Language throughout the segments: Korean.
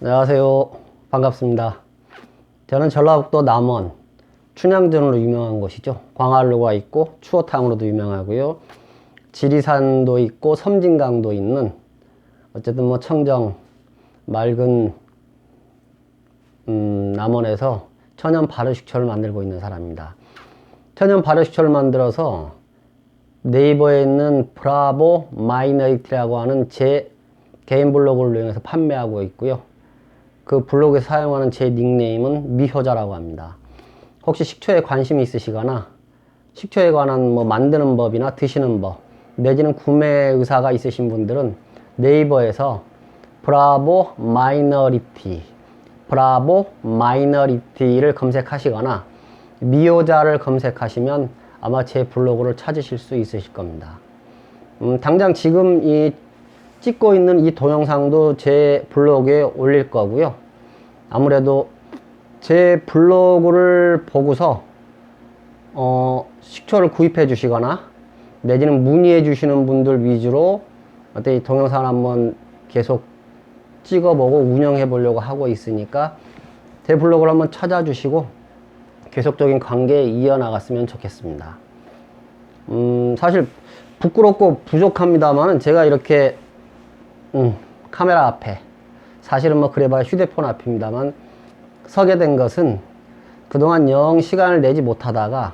안녕하세요. 반갑습니다. 저는 전라북도 남원 춘향전으로 유명한 곳이죠. 광활루가 있고 추어탕으로도 유명하고요. 지리산도 있고 섬진강도 있는 어쨌든 뭐 청정 맑은 남원에서 천연 발효식초를 만들고 있는 사람입니다. 천연 발효식초를 만들어서 네이버에 있는 브라보 마이너리티라고 하는 제 개인 블로그를 이용해서 판매하고 있고요. 그 블로그에 사용하는 제 닉네임은 미효자라고 합니다. 혹시 식초에 관심이 있으시거나 식초에 관한 뭐 만드는 법이나 드시는 법 내지는 구매 의사가 있으신 분들은 네이버에서 브라보 마이너리티를 검색하시거나 미효자를 검색하시면 아마 제 블로그를 찾으실 수 있으실 겁니다. 당장 지금 이 찍고 있는 이 동영상도 제 블로그에 올릴 거고요. 아무래도 제 블로그를 보고서 식초를 구입해 주시거나 내지는 문의해 주시는 분들 위주로 어떤 이 동영상을 한번 계속 찍어보고 운영해 보려고 하고 있으니까 제 블로그를 한번 찾아주시고 계속적인 관계 이어나갔으면 좋겠습니다. 사실 부끄럽고 부족합니다만 제가 이렇게 카메라 앞에 사실은 뭐 그래봐야 휴대폰 앞입니다만 서게 된 것은 그동안 영 시간을 내지 못하다가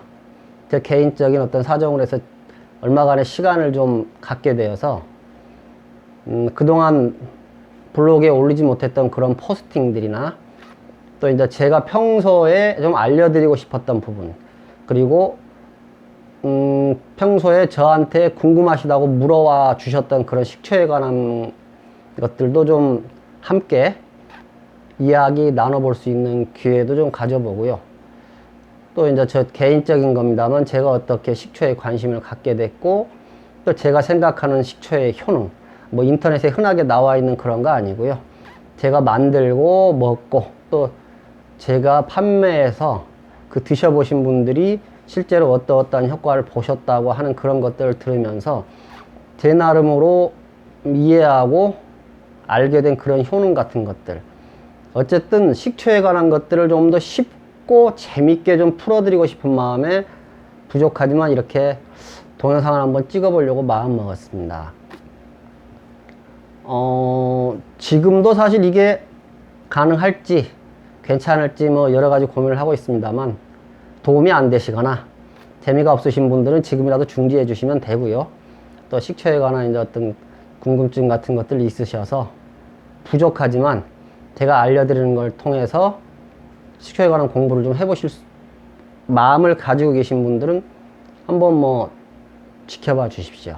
제 개인적인 어떤 사정으로 해서 얼마간의 시간을 좀 갖게 되어서 그동안 블로그에 올리지 못했던 그런 포스팅들이나 또 이제 제가 평소에 좀 알려드리고 싶었던 부분 그리고 평소에 저한테 궁금하시다고 물어와 주셨던 그런 식초에 관한 것들도 좀 함께 이야기 나눠볼 수 있는 기회도 좀 가져보고요. 또 이제 저 개인적인 겁니다만 제가 어떻게 식초에 관심을 갖게 됐고 또 제가 생각하는 식초의 효능 뭐 인터넷에 흔하게 나와 있는 그런 거 아니고요. 제가 만들고 먹고 또 제가 판매해서 그 드셔보신 분들이 실제로 어떠한 효과를 보셨다고 하는 그런 것들을 들으면서 제 나름으로 이해하고 알게 된 그런 효능 같은 것들 어쨌든 식초에 관한 것들을 좀 더 쉽고 재밌게 좀 풀어드리고 싶은 마음에 부족하지만 이렇게 동영상을 한번 찍어보려고 마음 먹었습니다. 지금도 사실 이게 가능할지 괜찮을지 뭐 여러가지 고민을 하고 있습니다만 도움이 안 되시거나 재미가 없으신 분들은 지금이라도 중지해 주시면 되고요. 또 식초에 관한 이제 어떤 궁금증 같은 것들이 있으셔서 부족하지만 제가 알려드리는 걸 통해서 식초에 관한 공부를 좀 해보실 마음을 가지고 계신 분들은 한번 뭐 지켜봐 주십시오.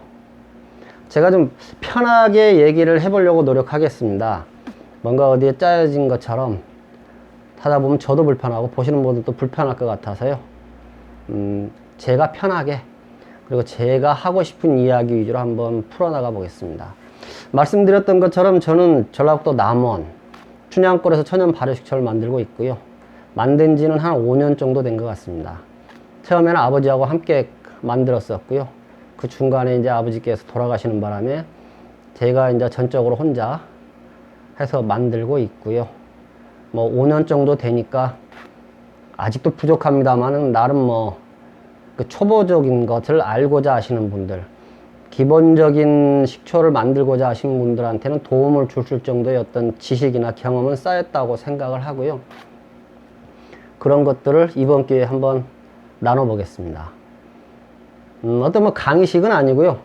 제가 좀 편하게 얘기를 해보려고 노력하겠습니다. 뭔가 어디에 짜여진 것처럼 하다 보면 저도 불편하고 보시는 분들도 불편할 것 같아서요. 제가 편하게 그리고 제가 하고 싶은 이야기 위주로 한번 풀어나가 보겠습니다. 말씀드렸던 것처럼 저는 전라북도 남원 춘향골에서 천연 발효식초를 만들고 있고요. 만든 지는 한 5년 정도 된 것 같습니다. 처음에는 아버지하고 함께 만들었었고요. 그 중간에 이제 아버지께서 돌아가시는 바람에 제가 이제 전적으로 혼자 해서 만들고 있고요. 뭐 5년 정도 되니까 아직도 부족합니다만은 나름 뭐 그 초보적인 것을 알고자 하시는 분들 기본적인 식초를 만들고자 하시는 분들한테는 도움을 줄 정도의 어떤 지식이나 경험은 쌓였다고 생각을 하고요. 그런 것들을 이번 기회에 한번 나눠보겠습니다. 어떤 뭐 강의식은 아니고요.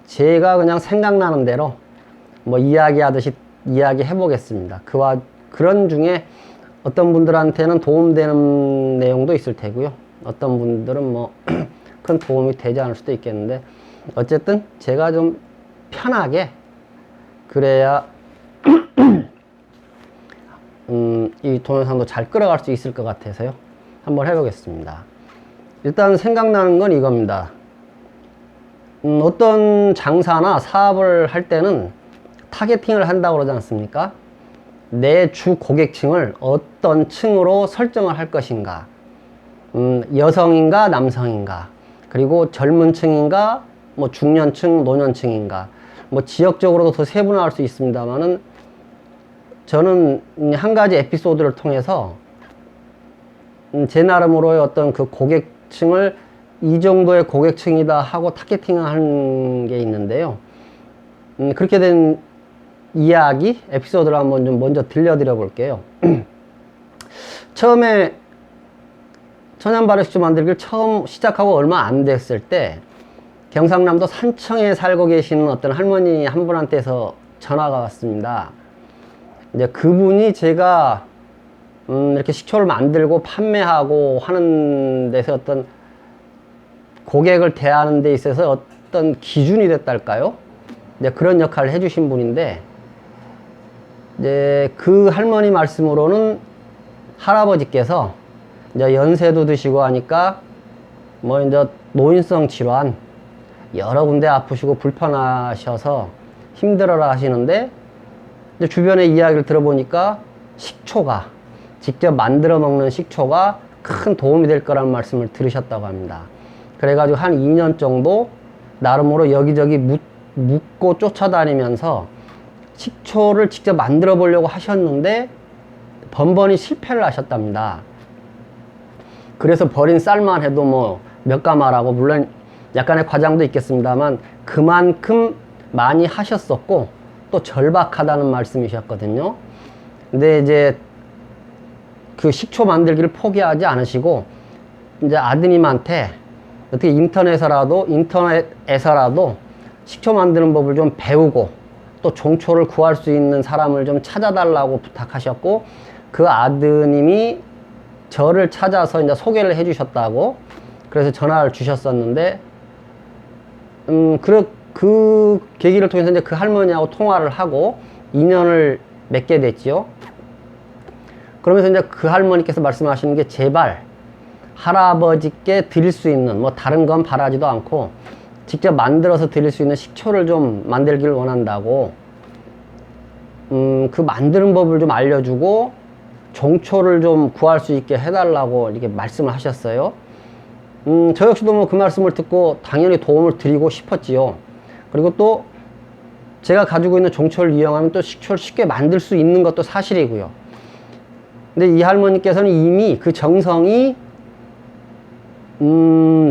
제가 그냥 생각나는 대로 뭐 이야기하듯이 이야기해 보겠습니다. 그런 중에 어떤 분들한테는 도움되는 내용도 있을 테고요. 어떤 분들은 뭐 큰 도움이 되지 않을 수도 있겠는데 어쨌든 제가 좀 편하게 그래야 이 동영상도 잘 끌어갈 수 있을 것 같아서요. 한번 해보겠습니다. 일단 생각나는 건 이겁니다. 어떤 장사나 사업을 할 때는 타겟팅을 한다고 그러지 않습니까? 내 주 고객층을 어떤 층으로 설정을 할 것인가, 여성인가 남성인가, 그리고 젊은 층인가 뭐 중년층 노년층인가, 뭐 지역적으로도 더 세분화할 수 있습니다만은 저는 한 가지 에피소드를 통해서 제 나름으로의 어떤 그 고객층을 이 정도의 고객층이다 하고 타겟팅을 한 게 있는데요. 그렇게 된 이야기, 에피소드를 한번 좀 먼저 들려드려 볼게요. 처음에 천연발효식초 만들기를 처음 시작하고 얼마 안 됐을 때 경상남도 산청에 살고 계시는 어떤 할머니 한 분한테서 전화가 왔습니다. 이제 그분이 제가 이렇게 식초를 만들고 판매하고 하는 데서 어떤 고객을 대하는 데 있어서 어떤 기준이 됐달까요? 이제 그런 역할을 해주신 분인데, 이제 그 할머니 말씀으로는 할아버지께서 이제 연세도 드시고 하니까 뭐 이제 노인성 질환 여러 군데 아프시고 불편하셔서 힘들어라 하시는데, 이제 주변의 이야기를 들어보니까 식초가, 직접 만들어 먹는 식초가 큰 도움이 될 거라는 말씀을 들으셨다고 합니다. 그래가지고 한 2년 정도 나름으로 여기저기 묻고 쫓아다니면서 식초를 직접 만들어 보려고 하셨는데 번번이 실패를 하셨답니다. 그래서 버린 쌀만 해도 뭐 몇 가마라고, 물론 약간의 과장도 있겠습니다만 그만큼 많이 하셨었고 또 절박하다는 말씀이셨거든요. 근데 이제 그 식초 만들기를 포기하지 않으시고 이제 아드님한테 어떻게 인터넷에서라도 식초 만드는 법을 좀 배우고 또 종초를 구할 수 있는 사람을 좀 찾아달라고 부탁하셨고, 그 아드님이 저를 찾아서 이제 소개를 해주셨다고, 그래서 전화를 주셨었는데, 그 계기를 통해서 이제 그 할머니하고 통화를 하고 인연을 맺게 됐지요. 그러면서 이제 그 할머니께서 말씀하시는 게, 제발 할아버지께 드릴 수 있는, 뭐 다른 건 바라지도 않고 직접 만들어서 드릴 수 있는 식초를 좀 만들기를 원한다고, 그 만드는 법을 좀 알려주고 종초를 좀 구할 수 있게 해달라고 이렇게 말씀을 하셨어요. 저 역시도 뭐 그 말씀을 듣고 당연히 도움을 드리고 싶었지요. 그리고 또 제가 가지고 있는 종초를 이용하면 또 식초를 쉽게 만들 수 있는 것도 사실이고요. 근데 이 할머니께서는 이미 그 정성이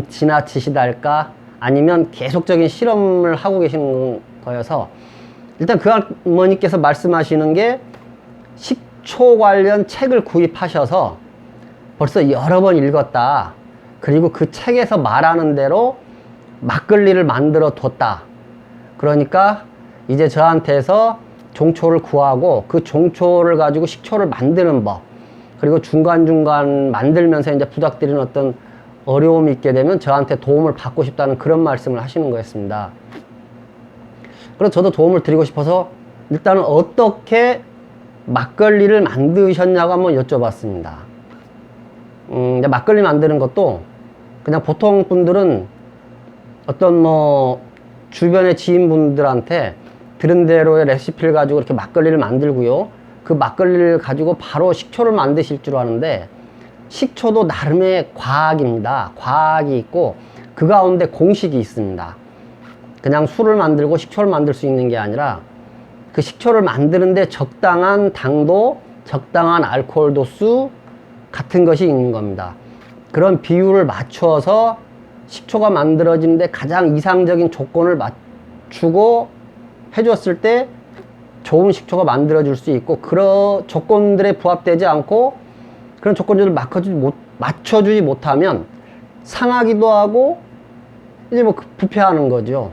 지나치시달까, 아니면 계속적인 실험을 하고 계시는 거여서, 일단 그 할머니께서 말씀하시는 게 식초 관련 책을 구입하셔서 벌써 여러 번 읽었다, 그리고 그 책에서 말하는 대로 막걸리를 만들어 뒀다, 그러니까 이제 저한테서 종초를 구하고 그 종초를 가지고 식초를 만드는 법, 그리고 중간중간 만들면서 이제 부탁드리는 어떤 어려움이 있게 되면 저한테 도움을 받고 싶다는 그런 말씀을 하시는 거였습니다. 그래서 저도 도움을 드리고 싶어서 일단은 어떻게 막걸리를 만드셨냐고 한번 여쭤봤습니다. 이제 막걸리 만드는 것도 그냥 보통 분들은 어떤 뭐 주변의 지인분들한테 들은 대로의 레시피를 가지고 이렇게 막걸리를 만들고요, 그 막걸리를 가지고 바로 식초를 만드실 줄 아는데, 식초도 나름의 과학입니다. 과학이 있고 그 가운데 공식이 있습니다. 그냥 술을 만들고 식초를 만들 수 있는 게 아니라 그 식초를 만드는데 적당한 당도, 적당한 알코올 도수 같은 것이 있는 겁니다. 그런 비율을 맞춰서 식초가 만들어지는데 가장 이상적인 조건을 맞추고 해줬을 때 좋은 식초가 만들어질 수 있고, 그런 조건들에 부합되지 않고 그런 조건들을 맞춰주지 못하면 상하기도 하고 이제 뭐 부패하는 거죠.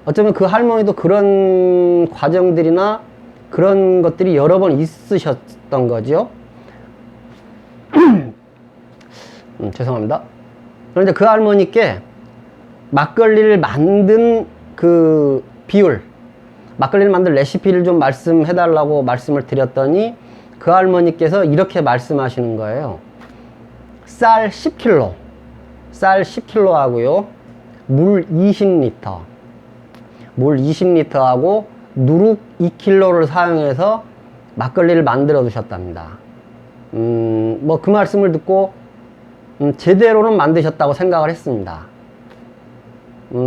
어쩌면 그 할머니도 그런 과정들이나 그런 것들이 여러 번 있으셨던 거죠. 죄송합니다. 그런데 그 할머니께 막걸리를 만든 그 비율, 막걸리를 만든 레시피를 좀 말씀해 달라고 말씀을 드렸더니 그 할머니께서 이렇게 말씀하시는 거예요. 쌀 10kg, 쌀 10kg 하고요, 물 20리터, 물 20리터 하고 누룩 2kg를 사용해서 막걸리를 만들어 두셨답니다. 뭐 그 말씀을 듣고 제대로는 만드셨다고 생각을 했습니다.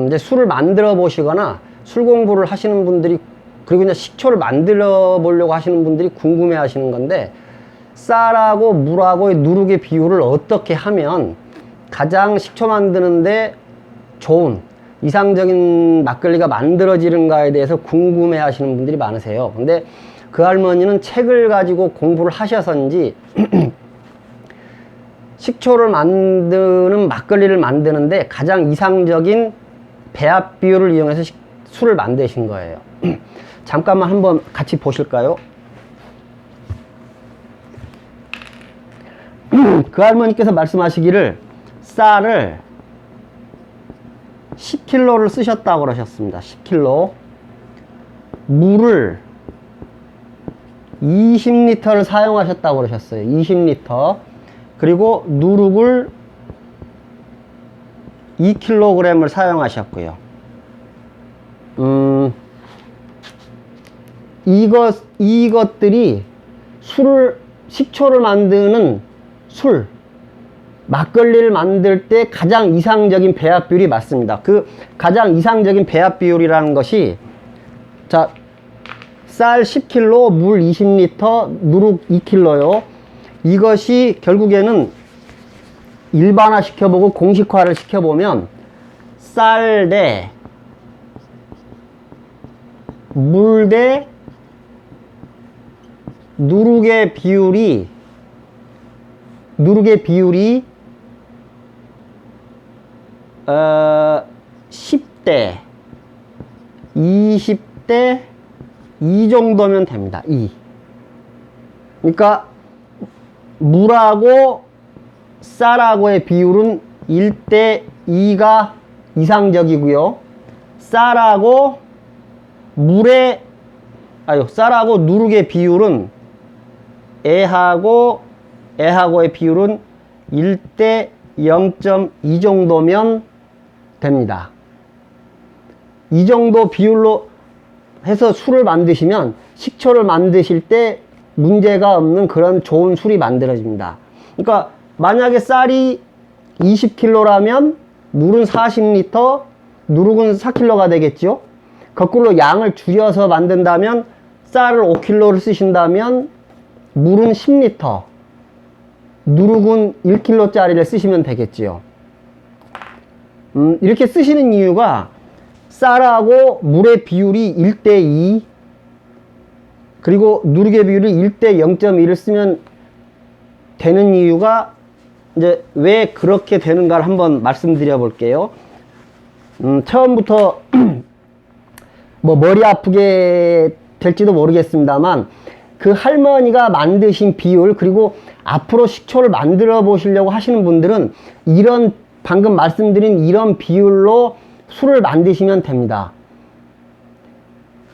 이제 술을 만들어 보시거나 술 공부를 하시는 분들이 그리고 이제 식초를 만들어 보려고 하시는 분들이 궁금해 하시는 건데, 쌀하고 물하고의 누룩의 비율을 어떻게 하면 가장 식초 만드는데 좋은 이상적인 막걸리가 만들어지는가에 대해서 궁금해 하시는 분들이 많으세요. 근데 그 할머니는 책을 가지고 공부를 하셔서인지 식초를 만드는 막걸리를 만드는데 가장 이상적인 배합 비율을 이용해서 술을 만드신 거예요. 잠깐만 한번 같이 보실까요? 그 할머니께서 말씀하시기를 쌀을 10kg를 쓰셨다고 그러셨습니다. 10kg. 물을 20리터를 사용하셨다고 그러셨어요. 20리터. 그리고 누룩을 2kg을 사용하셨고요. 이것들이 식초를 만드는 막걸리를 만들 때 가장 이상적인 배합 비율이 맞습니다. 그 가장 이상적인 배합 비율이라는 것이, 자, 쌀 10kg, 물 20리터, 누룩 2kg요. 이것이 결국에는 일반화 시켜보고 공식화를 시켜보면 쌀 대 물 대 누룩의 비율이 10대 20대 이 정도면 됩니다. 2. 그러니까 물하고 쌀하고의 비율은 1대 2가 이상적이고요. 쌀하고 누룩의 비율은 애하고의 비율은 1대 0.2 정도면 됩니다. 이 정도 비율로 해서 술을 만드시면 식초를 만드실 때 문제가 없는 그런 좋은 술이 만들어집니다. 그러니까 만약에 쌀이 20kg라면 물은 40리터, 누룩은 4kg가 되겠죠. 거꾸로 양을 줄여서 만든다면 쌀을 5kg를 쓰신다면 물은 10리터, 누룩은 1kg짜리를 쓰시면 되겠지요. 이렇게 쓰시는 이유가 쌀하고 물의 비율이 1대 2, 그리고 누룩의 비율이 1대 0.1을 쓰면 되는 이유가, 이제 왜 그렇게 되는가를 한번 말씀드려 볼게요. 처음부터 뭐 머리 아프게 될지도 모르겠습니다만, 그 할머니가 만드신 비율, 그리고 앞으로 식초를 만들어 보시려고 하시는 분들은 방금 말씀드린 이런 비율로 술을 만드시면 됩니다.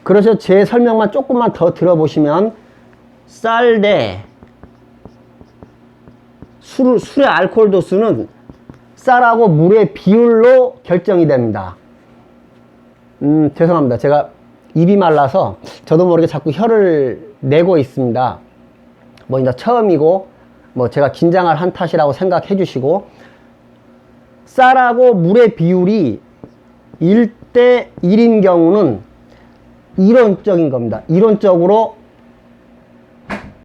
그래서 제 설명만 조금만 더 들어보시면, 쌀 대 술의 알코올 도수는 쌀하고 물의 비율로 결정이 됩니다. 죄송합니다. 제가 입이 말라서 저도 모르게 자꾸 혀를 내고 있습니다. 뭐 이제 처음이고 뭐 제가 긴장을 한 탓이라고 생각해 주시고, 쌀하고 물의 비율이 1대 1인 경우는 이론적인 겁니다. 이론적으로